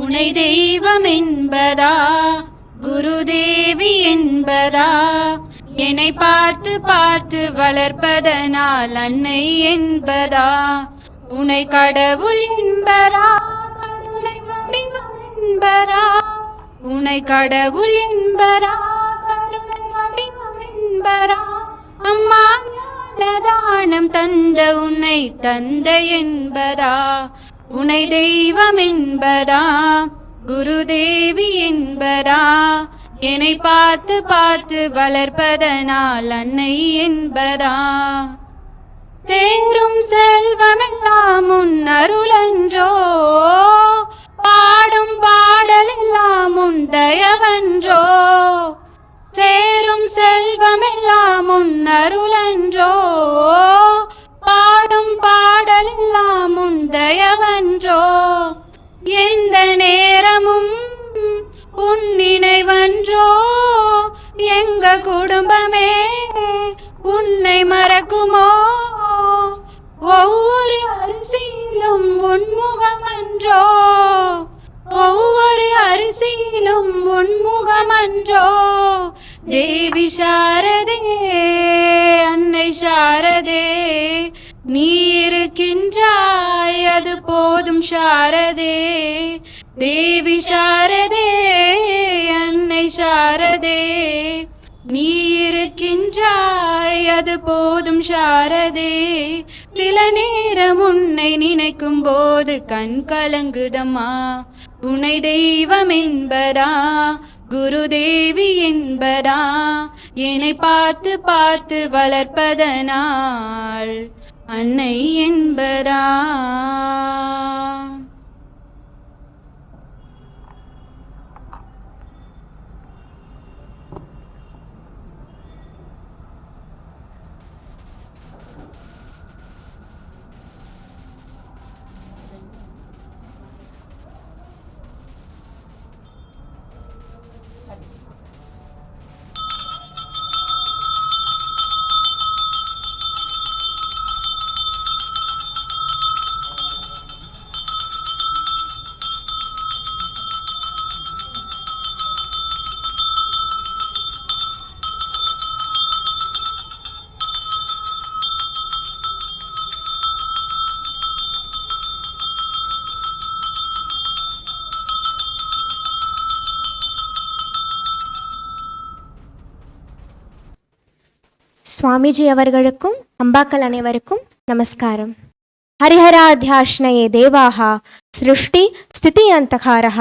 உனை தெய்வம் என்பதா குருதேவி என்பதா, என்னை பார்த்து பார்த்து வளர்ப்பதனால் அன்னை என்பதா, உனை கடவுள் என்பதா கருணை வடிவம் என்பதா, உனை கடவுள் என்பதா கருணை வடிவம் என்பதா, அம்மா ஞானதானம் தந்த உன்னை தந்தை என்பதா, உனை தெய்வம் என்பதா குருதேவி என்பதா, என்னை பார்த்து பார்த்து வளர்ப்பதனால் அன்னை என்பதா, சேரும் செல்வமெல்லாம் உன் அருளன்றோ, பாடும் பாடலெல்லாம் உன் தயவன்றோ, சேரும் செல்வமெல்லாம் உன் அருளன்றோ, பாடும் பாடலெல்லாம் உன் தயவன்றோ, எந்த நேரமும் உன் நினைவன்றோ, எங்க குடும்பமே உன்னை மறக்குமோ, ஒவ்வொரு அரிசியிலும் உன்முகமன்றோ, ஒவ்வொரு அரிசியிலும் உன்முகமன்றோ, தேவி சாரதே அன்னை சாரதே, நீ இருக்கின்றாய் அது போதும் சாரதே, தேவி சாரதே அன்னை சாரதே, நீ இருக்கின்றாய் அது போதும் சாரதே, சில நேரம் உன்னை நினைக்கும் போது கண் கலங்குதம்மா, உன்னை தெய்வம் என்பதா குருதேவி என்பதா, என்னை பார்த்து பார்த்து வளர்ப்பதனால் அன்னை என்பதா. சுவாமிஜி அவர்களுக்கும் அம்பாக்கள் அனைவருக்கும் நமஸ்காரம். ஹரிஹராத்யாஷ்ணயே தேவாஹ சிருஷ்டி ஸ்திதி அந்தகாரஹ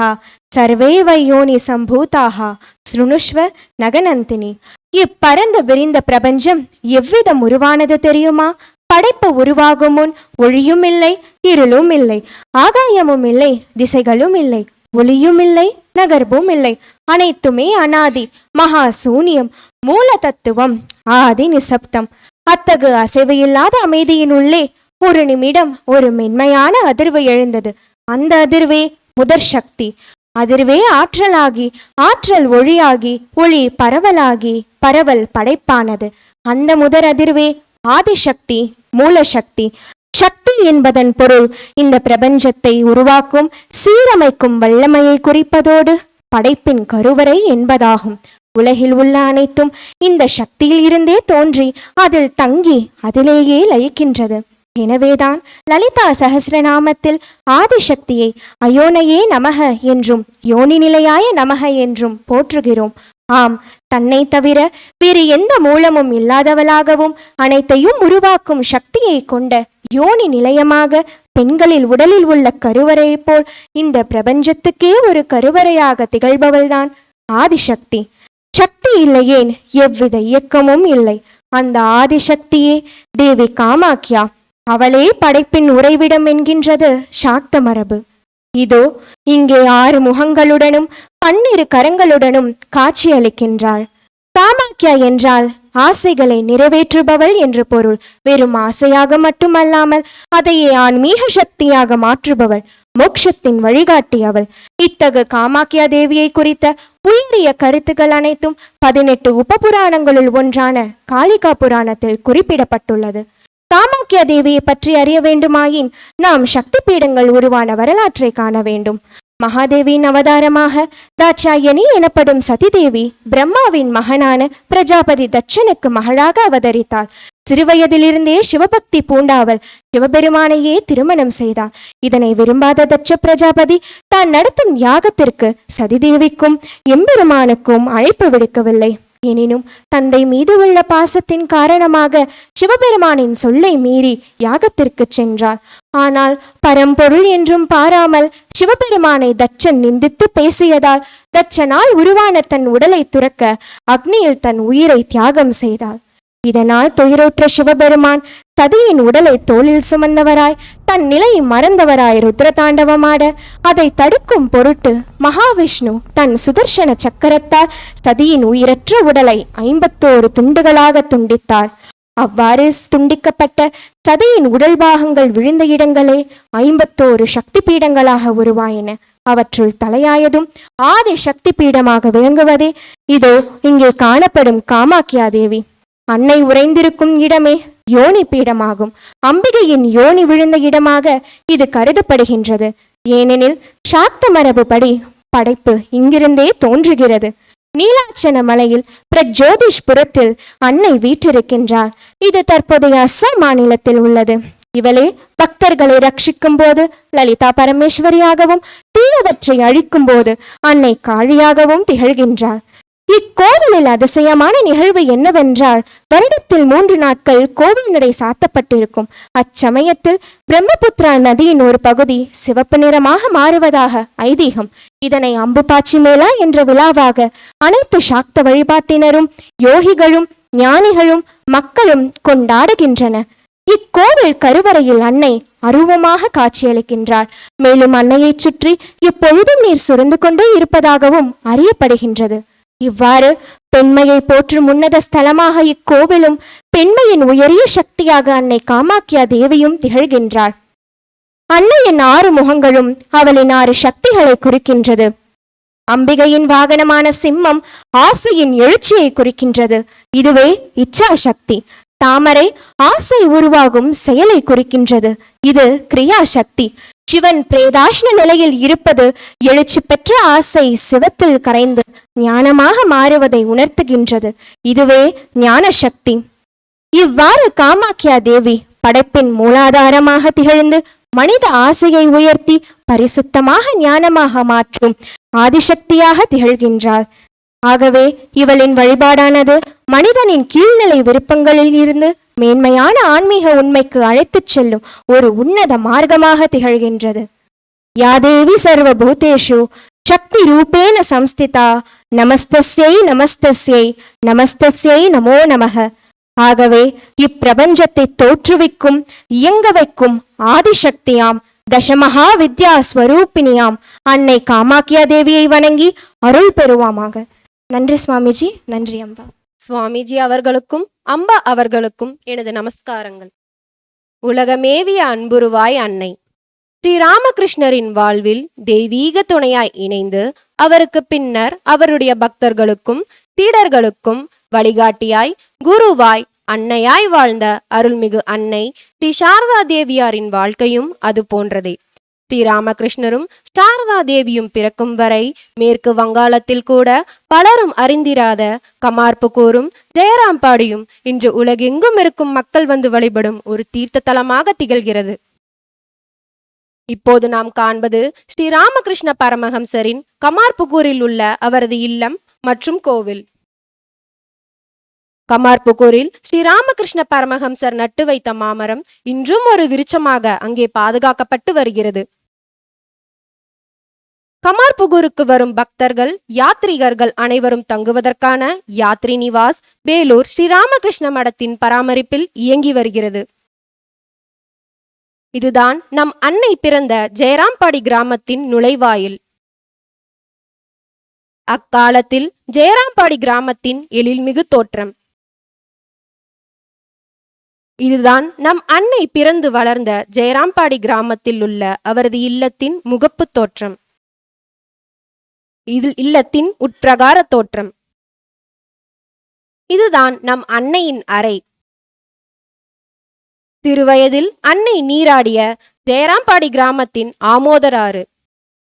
சர்வே வையோனி சம்பூதாக ஸ்ருணுஷ்வ நகநந்தினி. இப்பரந்த விரிந்த பிரபஞ்சம் எவ்விதம் உருவானது தெரியுமா? படைப்பு உருவாகும் முன் ஒளியும் இல்லை, இருளும் இல்லை, ஆகாயமும் இல்லை, திசைகளும் இல்லை, ஒளியும் இல்லை, நகர்வும் இல்லை, அனைத்துமே அனாதி மகா சூன்யம், மூல தத்துவம், ஆதி நிசப்தம். அத்தகு அசைவு இல்லாத அமைதியின் உள்ளே ஒரு நிமிடம் ஒரு மென்மையான அதிர்வு எழுந்தது. அந்த அதிர்வே முதற் சக்தி. அதிர்வே ஆற்றலாகி, ஆற்றல் ஒளியாகி, ஒளி பரவலாகி, பரவல் படைப்பானது. அந்த முதற் அதிர்வே ஆதிசக்தி, மூலசக்தி. சக்தி என்பதன் பொருள் இந்த பிரபஞ்சத்தை உருவாக்கும் சீரமைக்கும் வல்லமையை குறிப்பதோடு படைப்பின் கருவறை என்பதாகும். உலகில் உள்ள அனைத்தும் இந்த சக்தியில் இருந்தே தோன்றி அதில் தங்கி அதிலேயே லயிக்கின்றது. எனவேதான் லலிதா சஹஸ்ரநாமத்தில் ஆதிசக்தியை அயோனையே நமக என்றும் யோனி நிலையாய நமக என்றும் போற்றுகிறோம். ஆம், தன்னை தவிர வேறு எந்த மூலமும் இல்லாதவளாகவும் அனைத்தையும் உருவாக்கும் சக்தியை கொண்ட யோனி நிலையமாக பெண்களில் உடலில் உள்ள கருவறையை போல் இந்த பிரபஞ்சத்துக்கே ஒரு கருவறையாக திகழ்பவள்தான் ஆதிசக்தி. சக்தி இல்லையேன் எவ்வித இயக்கமும் இல்லை. அந்த ஆதிசக்தியே தேவி காமாக்கியா. அவளே படைப்பின் உறைவிடம் என்கின்றது சாக்த மரபு. இதோ இங்கே 6 முகங்களுடனும் 12 கரங்களுடனும் காட்சியளிக்கின்றாள். காமாக்கியா என்றால் ஆசைகளை நிறைவேற்றுபவள் என்று பொருள். வெறும் ஆசையாக மட்டுமல்லாமல் அதையே ஆன்மீக சக்தியாக மாற்றுபவள், மோட்சத்தின் வழிகாட்டி அவள். இத்தகு காமாக்கியா தேவியை குறித்த உயரிய கருத்துக்கள் அனைத்தும் 18 உபபுராணங்களுள் ஒன்றான காளிகா புராணத்தில் குறிப்பிடப்பட்டுள்ளது. காமாக்கியா தேவியை பற்றி அறிய வேண்டுமாயின் நாம் சக்தி பீடங்கள் உருவான வரலாற்றை காண வேண்டும். மகாதேவியின் அவதாரமாக தாட்சாயணி எனப்படும் சதிதேவி பிரம்மாவின் மகனான பிரஜாபதி தட்சனுக்கு மகளாக அவதரித்தாள். சிறுவயதிலிருந்தே சிவபக்தி பூண்டாவல் சிவபெருமானையே திருமணம் செய்தாள். இதனை விரும்பாத தட்ச பிரஜாபதி தான் நடத்தும் யாகத்திற்கு சதிதேவிக்கும் எம்பெருமானுக்கும் அழைப்பு விடுக்கவில்லை. எனினும் தந்தை மீது உள்ள பாசத்தின் காரணமாக சிவபெருமானின் சொல்லை மீறி யாகத்திற்கு சென்றார். ஆனால் பரம்பொருள் என்றும் பாராமல் சிவபெருமானை தட்சன் நிந்தித்து பேசியதால் தட்சனால் உருவான தன் உடலை துறக்க அக்னியில் தன் உயிரை தியாகம் செய்தாள். இதனால் துயருற்ற சிவபெருமான் சதியின் உடலை தோளில் சுமந்தவராய் தன் நிலையை மறந்தவராய் ருத்ரதாண்டவமாட அதை தடுக்கும் பொருட்டு மகாவிஷ்ணு தன் சுதர்சன சக்கரத்தால் சதியின் உயிரற்ற உடலை 51 துண்டுகளாக துண்டித்தார். அவ்வாறு துண்டிக்கப்பட்ட சதியின் உடல் பாகங்கள் விழுந்த இடங்களே 51 சக்தி பீடங்களாக உருவாயின. அவற்றுள் தலையாயதும் ஆதி சக்தி பீடமாக விளங்குவதே இதோ இங்கே காணப்படும் காமாக்கியா தேவி. அன்னை உறைந்திருக்கும் இடமே யோனி பீடமாகும். அம்பிகையின் யோனி விழுந்த இடமாக இது கருதப்படுகின்றது. ஏனெனில் சாக்த மரபுபடி படைப்பு இங்கிருந்தே தோன்றுகிறது. நீலாச்சன மலையில் பிரஜோதிஷ்புரத்தில் அன்னை வீற்றிருக்கின்றார். இது தற்போதைய அஸ்ஸாம் மாநிலத்தில் உள்ளது. இவளே பக்தர்களை ரட்சிக்கும் போது லலிதா பரமேஸ்வரியாகவும் தீயவற்றை அழிக்கும் போது அன்னை காளியாகவும் திகழ்கின்றார். இக்கோவிலில் அதிசயமான நிகழ்வு என்னவென்றால் வருடத்தில் 3 நாட்கள் கோவில் நடை சாத்தப்பட்டிருக்கும். அச்சமயத்தில் பிரம்மபுத்திரா நதியின் ஒரு பகுதி சிவப்பு நிறமாக மாறுவதாக ஐதீகம். இதனை அம்புபாச்சி மேளா என்ற விழாவாக அனைத்து சாக்த வழிபாட்டினரும் யோகிகளும் ஞானிகளும் மக்களும் கொண்டாடுகின்றன. இக்கோவில் கருவறையில் அன்னை அருவமாக காட்சியளிக்கின்றார். மேலும் அன்னையை சுற்றி எப்பொழுதும் நீர் சுரந்து கொண்டே இருப்பதாகவும் அறியப்படுகின்றது. இவ்வாறு பெண்மையை போற்றும் உன்னத ஸ்தலமாக இக்கோவிலும் பெண்மையின் உயரிய சக்தியாக அன்னை காமாக்கியா தேவியும் திகழ்கின்றார். அன்னையின் 6 முகங்களும் அவளின் 6 சக்திகளை குறிக்கின்றது. அம்பிகையின் வாகனமான சிம்மம் ஆசையின் எழுச்சியை குறிக்கின்றது. இதுவே இச்சா சக்தி. தாமரை ஆசை உருவாகும் செயலை குறிக்கின்றது. இது கிரியா சக்தி. சிவன் பிரேதாஷ்ண நிலையில் இருப்பது எழுச்சி பெற்ற ஆசை சிவத்தில் கரைந்து ஞானமாக மாறுவதை உணர்த்துகின்றது. இதுவே ஞான சக்தி. இவ்வாறு காமாக்கியா தேவி படைப்பின் மூலாதாரமாக திகழ்ந்து மனித ஆசையை உயர்த்தி பரிசுத்தமாக ஞானமாக மாற்றும் ஆதிசக்தியாக திகழ்கின்றாள். ஆகவே இவளின் வழிபாடானது மனிதனின் கீழ்நிலை விருப்பங்களில் இருந்து மேன்மையான ஆன்மீக உண்மைக்கு அழைத்துச் செல்லும் ஒரு உன்னத மார்க்கமாக திகழ்கின்றது. யாதேவி சர்வபூதேஷு சக்தி ரூபேன சம்ஸ்திதா நமஸ்தஸ்யை நமஸ்தஸ்யை நமஸ்தஸ்யை நமோ நமக. ஆகவே இப்பிரபஞ்சத்தை தோற்றுவிக்கும் இயங்க வைக்கும் ஆதிசக்தியாம் தசமகா வித்யா ஸ்வரூபிணியாம் அன்னை காமாக்கியா தேவியை வணங்கி அருள் பெறுவாமாக. நன்றி சுவாமிஜி. நன்றி அம்பா. சுவாமிஜி அவர்களுக்கும் அம்பா அவர்களுக்கும் எனது நமஸ்காரங்கள். உலகமேவிய அன்புருவாய் அன்னை ஸ்ரீராமகிருஷ்ணரின் வாழ்வில் தெய்வீக துணையாய் இணைந்து அவருக்கு பின்னர் அவருடைய பக்தர்களுக்கும் சீடர்களுக்கும் வழிகாட்டியாய் குருவாய் அன்னையாய் வாழ்ந்த அருள்மிகு அன்னை ஸ்ரீ சாரதா தேவியாரின் வாழ்க்கையும் அது போன்றதே. ஸ்ரீராமகிருஷ்ணரும் சாரதா தேவியும் பிறக்கும் வரை மேற்கு வங்காளத்தில் கூட பலரும் அறிந்திராத கமார்புக்கூரும் ஜெயராம்பாடியும் இன்று உலகெங்கும் இருக்கும் மக்கள் வந்து வழிபடும் ஒரு தீர்த்த தலமாக திகழ்கிறது. இப்போது நாம் காண்பது ஸ்ரீராமகிருஷ்ண பரமஹம்சரின் கமார்புக்கூரில் உள்ள அவரது இல்லம் மற்றும் கோவில். கமார்புக்கூரில் ஸ்ரீராமகிருஷ்ண பரமஹம்சர் நட்டு வைத்த மாமரம் இன்றும் ஒரு விருட்சமாக அங்கே பாதுகாக்கப்பட்டு வருகிறது. கமார்புகூருக்கு வரும் பக்தர்கள் யாத்ரீகர்கள் அனைவரும் தங்குவதற்கான யாத்ரி நிவாஸ் வேலூர் ஸ்ரீராமகிருஷ்ண மடத்தின் பராமரிப்பில் இயங்கி வருகிறது. இதுதான் நம் அன்னை பிறந்த ஜெயராம்பாடி கிராமத்தின் நுழைவாயில். அக்காலத்தில் ஜெயராம்பாடி கிராமத்தின் எழில்மிகு தோற்றம். இதுதான் நம் அன்னை பிறந்து வளர்ந்த ஜெயராம்பாடி கிராமத்தில் உள்ள அவரது இல்லத்தின் முகப்பு தோற்றம். இது இல்லத்தின் உட்பிரகார தோற்றம். இதுதான் நம் அன்னையின் அறை. சிறுவயதில் அன்னை நீராடிய ஜெயராம்பாடி கிராமத்தின் ஆமோதர் ஆறு.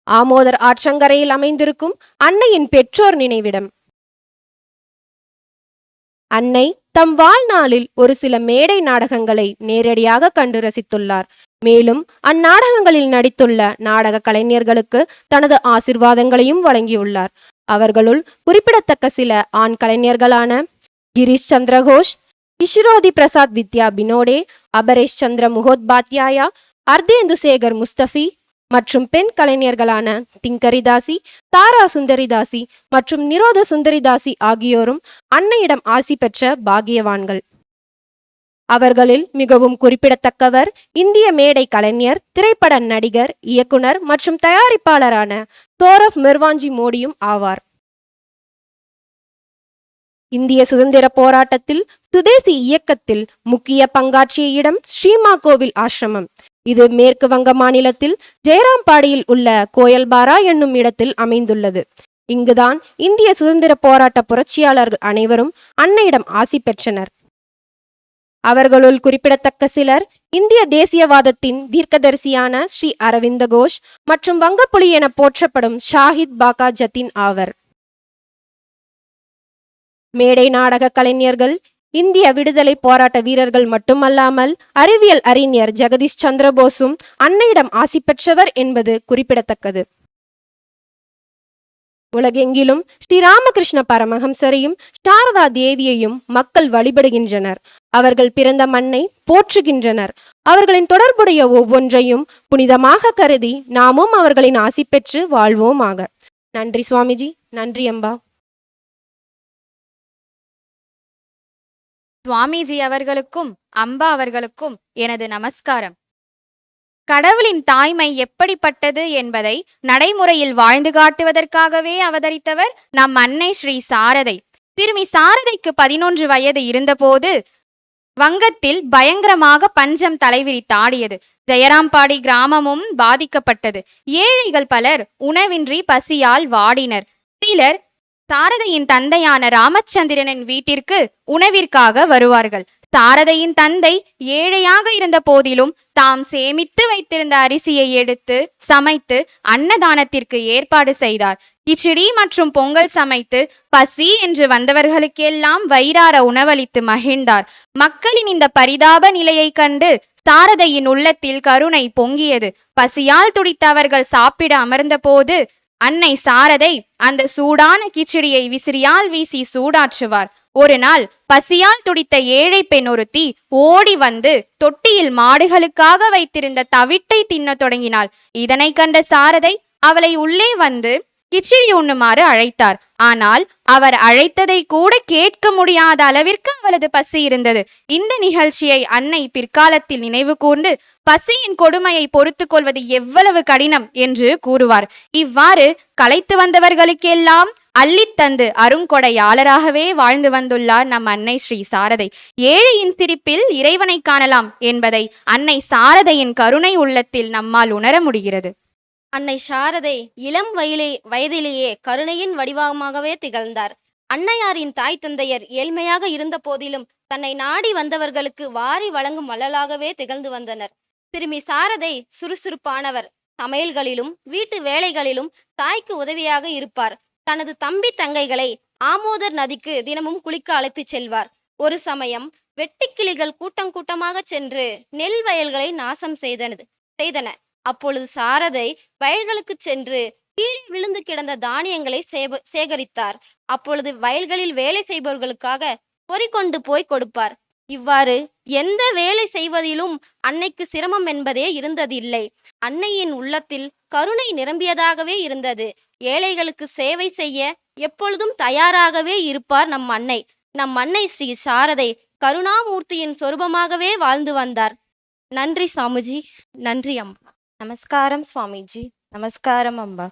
ஆமோதர் ஆற்றங்கரையில் அமைந்திருக்கும் அன்னையின் பெற்றோர் நினைவிடம். அன்னை தம் வாழ்நாளில் ஒரு சில மேடை நாடகங்களை நேரடியாக கண்டு ரசித்துள்ளார். மேலும் அந்நாடகங்களில் நடித்துள்ள நாடக கலைஞர்களுக்கு தனது ஆசிர்வாதங்களையும் வழங்கியுள்ளார். அவர்களுள் குறிப்பிடத்தக்க சில ஆண் கலைஞர்களான கிரீஷ் சந்திர கோஷ், கிஷோரோதி பிரசாத் வித்யா பினோடே, அபரேஷ் சந்திர முகோத்பாத்யாயா, அர்தேந்து சேகர் முஸ்தபி மற்றும் பெண் கலைஞர்களான திங்கரிதாசி, தாரா சுந்தரிதாசி மற்றும் நிரோத சுந்தரிதாசி ஆகியோரும் அன்னையிடம் ஆசி பெற்ற பாகியவான்கள். அவர்களில் மிகவும் குறிப்பிடத்தக்கவர் இந்திய மேடை கலைஞர், திரைப்பட நடிகர், இயக்குனர் மற்றும் தயாரிப்பாளரான சோரப் மிர்வாஞ்சி மோடியும் ஆவார். இந்திய சுதந்திர போராட்டத்தில் சுதேசி இயக்கத்தில் முக்கிய பங்காற்றிய இடம் ஸ்ரீமா கோவில் ஆசிரமம். இது மேற்கு வங்க மாநிலத்தில் ஜெயராம்பாடியில் உள்ள கோயல்பாரா என்னும் இடத்தில் அமைந்துள்ளது. இங்குதான் இந்திய சுதந்திர போராட்ட புரட்சியாளர்கள் அனைவரும் அன்னையிடம் ஆசி பெற்றனர். அவர்களுள் குறிப்பிடத்தக்க சிலர் இந்திய தேசியவாதத்தின் தீர்க்கதரிசியான ஸ்ரீ அரவிந்த கோஷ் மற்றும் வங்கப்புலி என போற்றப்படும் ஷாஹித் பாகா ஜத்தீன் ஆவர். மேடை நாடக கலைஞர்கள் இந்திய விடுதலை போராட்ட வீரர்கள் மட்டுமல்லாமல் அறிவியல் அறிஞர் ஜெகதீஷ் சந்திர போஸும் அன்னையிடம் ஆசி பெற்றவர் என்பது குறிப்பிடத்தக்கது. உலகெங்கிலும் ஸ்ரீராமகிருஷ்ண பரமஹம்சரையும் சாரதா தேவியையும் மக்கள் வழிபடுகின்றனர். அவர்கள் பிறந்த மண்ணை போற்றுகின்றனர். அவர்களின் தொடர்புடைய ஒவ்வொன்றையும் புனிதமாக கருதி நாமும் அவர்களின் ஆசி பெற்று வாழ்வோமாக. நன்றி சுவாமிஜி. நன்றி அம்பா. சுவாமிஜி அவர்களுக்கும் அம்பா அவர்களுக்கும் எனது நமஸ்காரம். கடவுளின் தாய்மை எப்படிப்பட்டது என்பதை நடைமுறையில் வாழ்ந்து காட்டுவதற்காகவே அவதரித்தவர் நம் அன்னை ஸ்ரீ சாரதை. திருமி சாரதைக்கு 11 வயது இருந்தபோது வங்கத்தில் பயங்கரமாக பஞ்சம் தலைவிரித்தாடியது. ஜெயராம்பாடி கிராமமும் பாதிக்கப்பட்டது. ஏழைகள் பலர் உணவின்றி பசியால் வாடினர். சிலர் சாரதையின் தந்தையான ராமச்சந்திரனின் வீட்டிற்கு உணவிற்காக வருவார்கள். சாரதையின் தந்தை ஏழையாக இருந்த போதிலும் தாம் சேமித்து வைத்திருந்த அரிசியை எடுத்து சமைத்து அன்னதானத்திற்கு ஏற்பாடு செய்தார். கிச்சடி மற்றும் பொங்கல் சமைத்து பசி என்று வந்தவர்களுக்கெல்லாம் வயிறார உணவளித்து மகிழ்ந்தார். மக்களின் இந்த பரிதாப நிலையை கண்டு சாரதையின் உள்ளத்தில் கருணை பொங்கியது. பசியால் துடித்த அவர்கள் சாப்பிட அமர்ந்த போது அன்னை சாரதை அந்த சூடான கிச்சடியை விசிறியால் வீசி சூடாற்றுவார். ஒரு நாள் பசியால் துடித்த ஏழை பெண் ஒருத்தி ஓடி வந்து தொட்டியில் மாடுகளுக்காக வைத்திருந்த தவிட்டை தின்ன தொடங்கினாள். இதனை கண்ட சாரதை அவளை உள்ளே வந்து கிச்சடி உண்ணுமாறு அழைத்தார். ஆனால் அவர் அழைத்ததை கூட கேட்க முடியாத அளவிற்கு அவளது பசி இருந்தது. இந்த நிகழ்ச்சியை அன்னை பிற்காலத்தில் நினைவு கூர்ந்து பசியின் கொடுமையை பொறுத்து கொள்வது எவ்வளவு கடினம் என்று கூறுவார். இவ்வாறு களைத்து வந்தவர்களுக்கெல்லாம் அள்ளித்தந்து அருங்கொடையாளராகவே வாழ்ந்து வந்துள்ளார் நம் அன்னை ஸ்ரீ சாரதை. ஏழையின் சிரிப்பில் இறைவனை காணலாம் என்பதை அன்னை சாரதையின் கருணை உள்ளத்தில் நம்மால் உணர முடிகிறது. அன்னை சாரதை இளம் வயதிலேயே கருணையின் வடிவமாகவே திகழ்ந்தார். அன்னையாரின் தாய் தந்தையர் ஏழ்மையாக இருந்த போதிலும் தன்னை நாடி வந்தவர்களுக்கு வாரி வழங்கும் வள்ளலாகவே திகழ்ந்து வந்தனர். திருமி சாரதை சுறுசுறுப்பானவர். சமையல்களிலும் வீட்டு வேலைகளிலும் தாய்க்கு உதவியாக இருப்பார். தனது தம்பி தங்கைகளை ஆமோதர் நதிக்கு தினமும் குளிக்க அழைத்துச் செல்வார். ஒரு சமயம் வெட்டுக்கிளிகள் கூட்டம் கூட்டமாக சென்று நெல் வயல்களை நாசம் செய்தன. அப்பொழுது சாரதை வயல்களுக்கு சென்று கீழே விழுந்து கிடந்த தானியங்களை சேகரித்தார். அப்பொழுது வயல்களில் வேலை செய்பவர்களுக்காக பொறிக்கொண்டு போய் கொடுப்பார். இவ்வாறு எந்த வேலை செய்வதிலும் அன்னைக்கு சிரமம் என்பதே இருந்ததில்லை. அன்னையின் உள்ளத்தில் கருணை நிரம்பியதாகவே இருந்தது. ஏழைகளுக்கு சேவை செய்ய எப்பொழுதும் தயாராகவே இருப்பார் நம் அன்னை. நம் அன்னை ஸ்ரீ சாரதை கருணாமூர்த்தியின் சொரூபமாகவே வாழ்ந்து வந்தார். நன்றி சாமுஜி. நன்றி அம்பா. நமஸ்காரம் சுவாமிஜி. நமஸ்காரம் அம்பா.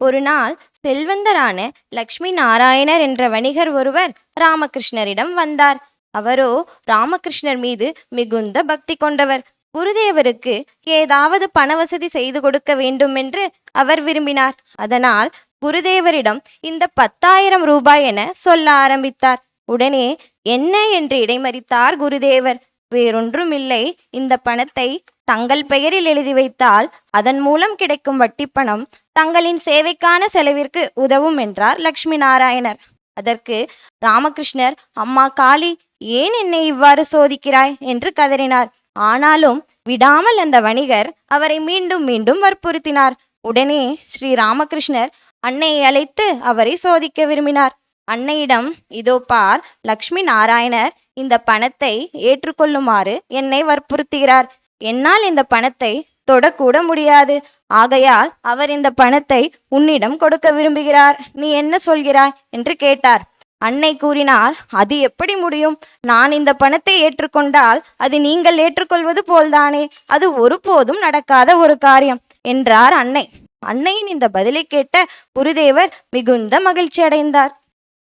ஒரு நாள் செல்வந்தரான லக்ஷ்மி நாராயணர் என்ற வணிகர் ஒருவர் ராமகிருஷ்ணரிடம் வந்தார். அவரோ ராமகிருஷ்ணர் மீது மிகுந்த பக்தி கொண்டவர். குருதேவருக்கு ஏதாவது பண வசதி செய்து கொடுக்க வேண்டும் என்று அவர் விரும்பினார். அதனால் குருதேவரிடம் இந்த 10,000 ரூபாய் என சொல்ல ஆரம்பித்தார். உடனே என்ன என்று இடைமறித்தார் குருதேவர். வேறொன்றுமில்லை, இந்த பணத்தை தங்கள் பெயரில் எழுதி வைத்தால் அதன் மூலம் கிடைக்கும் வட்டிப்பணம் தங்களின் சேவைக்கான செலவிற்கு உதவும் என்றார் லக்ஷ்மி நாராயணர். அதற்கு ராமகிருஷ்ணர், அம்மா காளி, ஏன் என்னை இவ்வாறு சோதிக்கிறாய் என்று கதறினார். ஆனாலும் விடாமல் அந்த வணிகர் அவரை மீண்டும் மீண்டும் வற்புறுத்தினார். உடனே ஸ்ரீ ராமகிருஷ்ணர் அன்னையை அழைத்து அவரை சோதிக்க விரும்பினார். அன்னையிடம், இதோ பார், லக்ஷ்மி நாராயணர் இந்த பணத்தை ஏற்றுக்கொள்ளுமாறு என்னை வற்புறுத்துகிறார். என்னால் இந்த பணத்தை தொடக்கூட முடியாது. ஆகையால் அவர் இந்த பணத்தை உன்னிடம் கொடுக்க விரும்புகிறார். நீ என்ன சொல்கிறாய் என்று கேட்டார். அன்னை கூறினார், அது எப்படி முடியும்? நான் இந்த பணத்தை ஏற்றுக்கொண்டால் அது நீங்கள் ஏற்றுக்கொள்வது போல்தானே. அது ஒருபோதும் நடக்காத ஒரு காரியம் என்றார் அன்னை. அன்னையின் இந்த பதிலை கேட்ட குருதேவர் மிகுந்த மகிழ்ச்சி அடைந்தார்.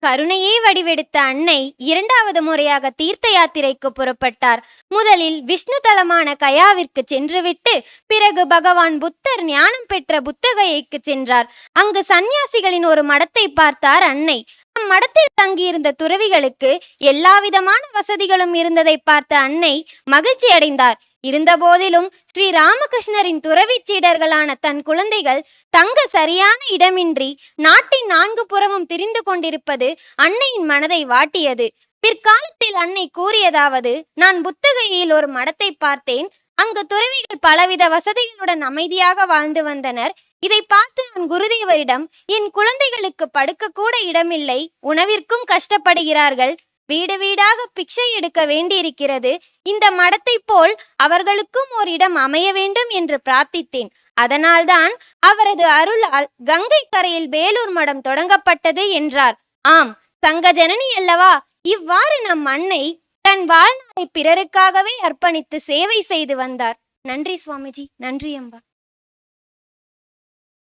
கருணையே வடிவெடுத்த அன்னை இரண்டாவது முறையாக தீர்த்த யாத்திரைக்கு புறப்பட்டார். முதலில் விஷ்ணு தலமான கயாவிற்கு சென்றுவிட்டு பிறகு பகவான் புத்தர் ஞானம் பெற்ற புத்தகைக்கு சென்றார். அங்கு சந்நியாசிகளின் ஒரு மடத்தை பார்த்தார் அன்னை. அம்மடத்தில் தங்கியிருந்த துறவிகளுக்கு எல்லாவிதமான வசதிகளும் இருந்ததை பார்த்த அன்னை மகிழ்ச்சி அடைந்தார். இருந்தபோதிலும் ஸ்ரீ ராமகிருஷ்ணரின் துறவி சீடர்களான தன் குழந்தைகள் தங்க சரியான இடமின்றி நாட்டின் 4 புறமும் திரிந்து கொண்டிருப்பது அன்னையின் மனதை வாட்டியது. பிற்காலத்தில் அன்னை கூறியதாவது, நான் புத்தகையில் ஒரு மடத்தை பார்த்தேன். அங்கு துறவிகள் பலவித வசதிகளுடன் அமைதியாக வாழ்ந்து வந்தனர். இதை பார்த்து நான் குருதேவரிடம், என் குழந்தைகளுக்கு படுக்க கூட இடமில்லை, உணவிற்கும் கஷ்டப்படுகிறார்கள், வீடு வீடாக பிக்ஷை எடுக்க வேண்டியிருக்கிறது. இந்த மடத்தை போல் அவர்களுக்கும் ஒரு இடம் அமைய வேண்டும் என்று பிரார்த்தித்தேன். அதனால்தான் அவரது அருளால் கங்கை கரையில் வேலூர் மடம் தொடங்கப்பட்டது என்றார். ஆம், சங்க ஜனனி அல்லவா. இவ்வாறு நம் அன்னை தன் வாழ்நாளை பிறருக்காகவே அர்ப்பணித்து சேவை செய்து வந்தார். நன்றி சுவாமிஜி. நன்றி அம்பா.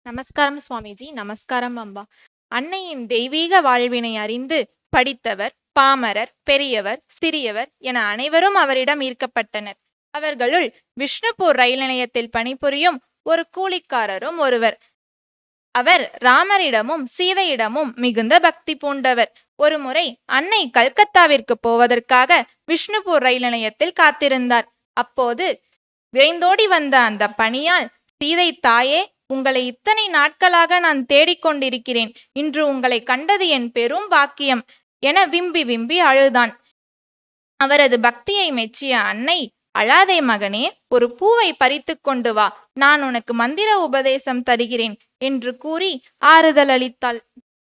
நமஸ்காரம் சுவாமிஜி. நமஸ்காரம் அம்பா. அன்னையின் தெய்வீக வாழ்வினை அறிந்து படித்தவர், பாமரர், பெரியவர், சிறியவர் என அனைவரும் அவரிடம் ஈர்க்கப்பட்டனர். அவர்களுள் விஷ்ணுபூர் ரயில் நிலையத்தில் பணிபுரியும் ஒரு கூலிக்காரரும் ஒருவர். அவர் ராமரிடமும் சீதையிடமும் மிகுந்த பக்தி பூண்டவர். ஒருமுறை அன்னை கல்கத்தாவிற்கு போவதற்காக விஷ்ணுபூர் ரயில் நிலையத்தில் காத்திருந்தார். அப்போது விரைந்தோடி வந்த அந்த பணியால், சீதை தாயே, உங்களை இத்தனை நாட்களாக நான் தேடிக்கொண்டிருக்கிறேன். இன்று உங்களை கண்டது என் பெரும் பாக்கியம் என விம்பி விம்பி அழுதான். அவரது பக்தியை மெச்சிய அன்னை, அழாதே மகனே, ஒரு பூவை பறித்து கொண்டு வா, நான் உனக்கு மந்திர உபதேசம் தருகிறேன் என்று கூறி ஆறுதல் அளித்தாள்.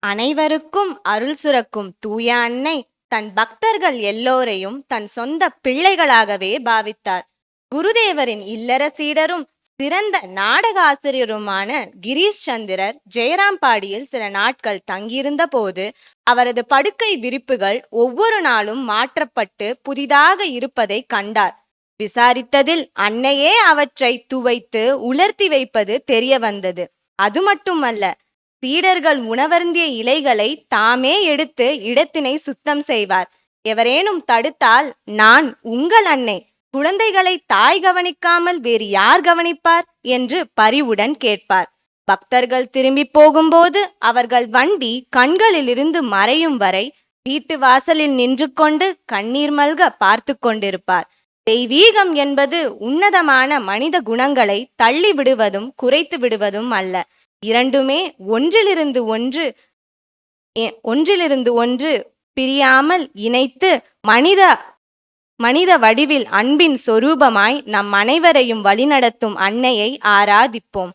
அனைவருக்கும் அருள் சுரக்கும் தூய அன்னை தன் பக்தர்கள் எல்லோரையும் தன் சொந்த பிள்ளைகளாகவே பாவித்தார். குருதேவரின் இல்லற சீடரும் சிறந்த நாடக ஆசிரியருமான கிரீஷ் சந்திரர் ஜெயராம்பாடியில் சில நாட்கள் தங்கியிருந்த போது அவரது படுக்கை விரிப்புகள் ஒவ்வொரு நாளும் மாற்றப்பட்டு புதிதாக இருப்பதை கண்டார். விசாரித்ததில் அன்னையே அவற்றை துவைத்து உலர்த்தி வைப்பது தெரிய வந்தது. அது மட்டுமல்ல, சீடர்கள் உணவருந்திய இலைகளை தாமே எடுத்து இடத்தினை சுத்தம் செய்வார். எவரேனும் தடுத்தால், நான் உங்கள் அன்னை, குழந்தைகளை தாய் கவனிக்காமல் வேறு யார் கவனிப்பார் என்று பரிவுடன் கேட்பார். பக்தர்கள் திரும்பி போகும்போது அவர்கள் வண்டி கண்களிலிருந்து மறையும் வரை வீட்டு வாசலில் நின்று கொண்டு கண்ணீர் மல்க பார்த்து கொண்டிருப்பார். தெய்வீகம் என்பது உன்னதமான மனித குணங்களை தள்ளி விடுவதும் குறைத்து விடுவதும் அல்ல. இரண்டுமே ஒன்றிலிருந்து ஒன்று பிரியாமல் இணைத்து மனித வடிவில் அன்பின் சொரூபமாய் நம் அனைவரையும் வழிநடத்தும் அன்னையை ஆராதிப்போம்.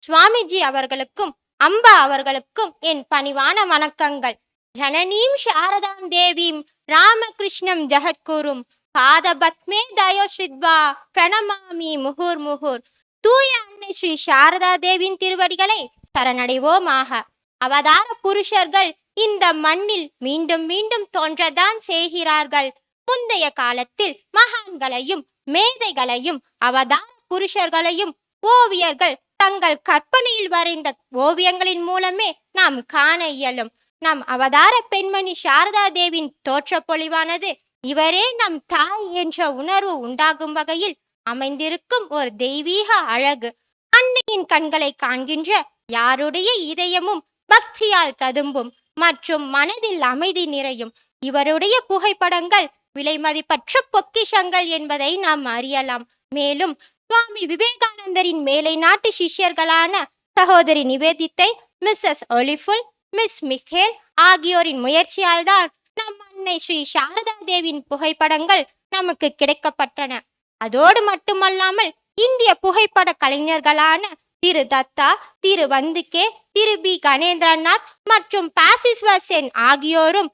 சுவாமிஜி அவர்களுக்கும் அம்பா அவர்களுக்கும் என் பணிவான வணக்கங்கள். ஜனனீம் சாரதாம் தேவீம் ராமகிருஷ்ணம் ஜகத்குரும் பாதபத்மே தயோஸ்ரித்வா பிரணமாமி முகூர் முகூர். தூய அன்னை ஸ்ரீ சாரதா தேவியின் திருவடிகளை சரணடைவோமாக. அவதார புருஷர்கள் இந்த மண்ணில் மீண்டும் மீண்டும் தோன்றதான் செய்கிறார்கள். முந்தைய காலத்தில் மகான்களையும் மேதைகளையும் அவதார புருஷர்களையும் ஓவியர்கள் தங்கள் கற்பனையில் வரைந்த ஓவியங்களின் மூலமே நாம் காண இயலும். நம் அவதார பெண்மணி சாரதா தேவியின் தோற்றப்பொழிவானது இவரே நம் தாய் என்ற உணர்வு உண்டாகும் வகையில் அமைந்திருக்கும் ஒரு தெய்வீக அழகு. அன்னையின் கண்களை காண்கின்ற யாருடைய இதயமும் பக்தியால் ததும்பும் மற்றும் மனதில் அமைதி நிறையும். இவருடைய புகைப்படங்கள் விலைமதிப்பற்ற பொக்கிஷங்கள் என்பதை நாம் அறியலாம். மேலும் சுவாமி விவேகானந்தரின் மேலை நாட்டு சிஷ்யர்களான சகோதரி நிவேதித்தை, மிஸ்ஸஸ் ஒலிஃபுல், மிஸ் மிக்கேல் ஆகியோரின் முயற்சியால் தான் நம் அன்னை ஸ்ரீ சாரதா தேவியின் புகைப்படங்கள் நமக்கு கிடைக்கப்பட்டன. அதோடு மட்டுமல்லாமல் இந்திய புகைப்பட கலைஞர்களான திரு தத்தா, திரு வந்திகே, திரு பி கணேந்திரநாத் மற்றும் பாசிஸ்வர் சென் ஆகியோரும்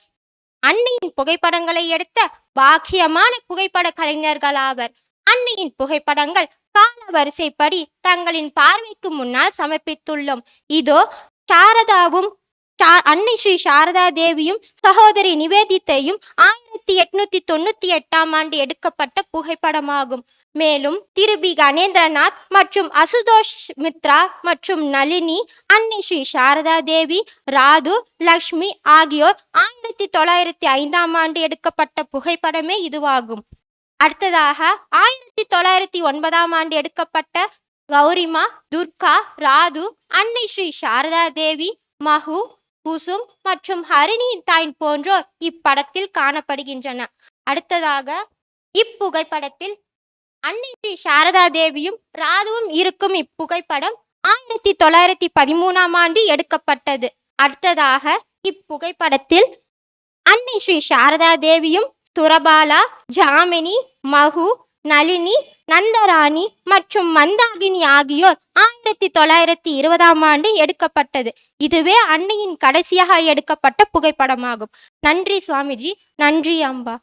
அன்னையின் புகைப்படங்களை எடுத்த பாக்கியமான புகைப்பட கலைஞர்களாவர். அன்னையின் புகைப்படங்கள் கால வரிசைப்படி தங்களின் பார்வைக்கு முன்னால் சமர்ப்பித்துள்ளோம். இதோ சாரதாவும் அன்னை ஸ்ரீ சாரதா தேவியும் சகோதரி நிவேதித்தையும் 1898 எடுக்கப்பட்ட புகைப்படமாகும். மேலும் திரு பி கணேந்திரநாத் மற்றும் அசுதோஷ் மித்ரா மற்றும் நளினி, அன்னை ஸ்ரீ சாரதா தேவி, ராது, லக்ஷ்மி ஆகியோர் 1905 எடுக்கப்பட்ட புகைப்படமே இதுவாகும். அடுத்ததாக 1909 எடுக்கப்பட்ட கௌரிமா, துர்கா, ராது, அன்னை ஸ்ரீ சாரதா தேவி, மகு, குசும் மற்றும் ஹரிணியின் தாய் போன்றோர் இப்படத்தில் காணப்படுகின்றன. அடுத்ததாக இப்புகைப்படத்தில் அன்னை ஸ்ரீ சாரதா தேவியும் ராதுவும் இருக்கும் இப்புகைப்படம் 1913 எடுக்கப்பட்டது. அடுத்ததாக இப்புகைப்படத்தில் அன்னை ஸ்ரீ சாரதா தேவியும் சுரபாலா, ஜாமினி, மகு, நளினி, நந்தராணி மற்றும் மந்தாகினி ஆகியோர் 1920 எடுக்கப்பட்டது. இதுவே அன்னையின் கடைசியாக எடுக்கப்பட்ட புகைப்படமாகும். நன்றி சுவாமிஜி. நன்றி அம்பா.